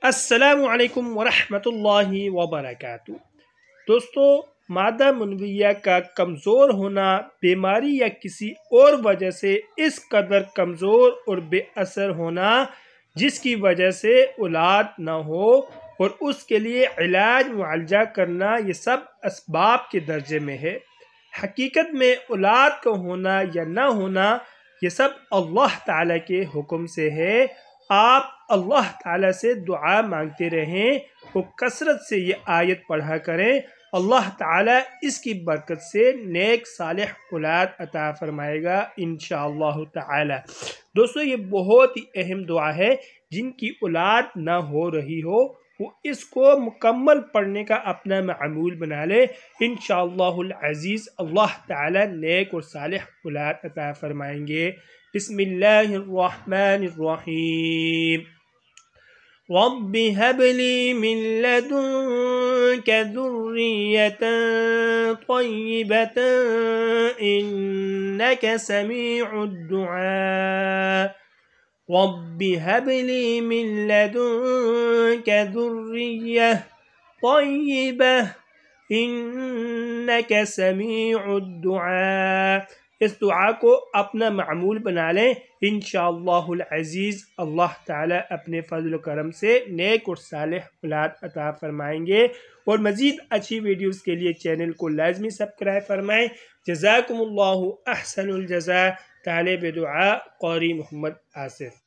السلام علیکم ورحمۃ اللہ وبرکاتہ۔ دوستو، مادہ منویہ کا کمزور ہونا بیماری یا کسی اور وجہ سے اس قدر کمزور اور بے اثر ہونا جس کی وجہ سے اولاد نہ ہو اور اس کے لیے علاج معالجہ کرنا، یہ سب اسباب کے درجے میں ہے۔ حقیقت میں اولاد کا ہونا یا نہ ہونا یہ سب اللہ تعالیٰ کے حکم سے ہے۔ آپ اللہ تعالیٰ سے دعا مانگتے رہیں اور کثرت سے یہ آیت پڑھا کریں، اللہ تعالیٰ اس کی برکت سے نیک صالح اولاد عطا فرمائے گا انشاءاللہ تعالیٰ۔ دوستو، یہ بہت ہی اہم دعا ہے۔ جن کی اولاد نہ ہو رہی ہو وہ اس کو مکمل پڑھنے کا اپنا معمول بنا لے، انشاءاللہ العزیز اللہ تعالیٰ نیک اور صالح اولاد عطا فرمائیں گے۔ بسم اللہ الرحمن الرحیم۔ رب هب لي من لدنك ذرية طيبة إنك سميع الدعاء رب هب لي من لدنك ذرية طيبة إنك سميع الدعاء۔ اس دعا کو اپنا معمول بنا لیں، انشاءاللہ العزیز اللہ تعالیٰ اپنے فضل و کرم سے نیک اور صالح اولاد عطا فرمائیں گے۔ اور مزید اچھی ویڈیوز کے لیے چینل کو لازمی سبسکرائب فرمائیں۔ جزاکم اللہ احسن الجزاء۔ طالب دعا قاری محمد آصف۔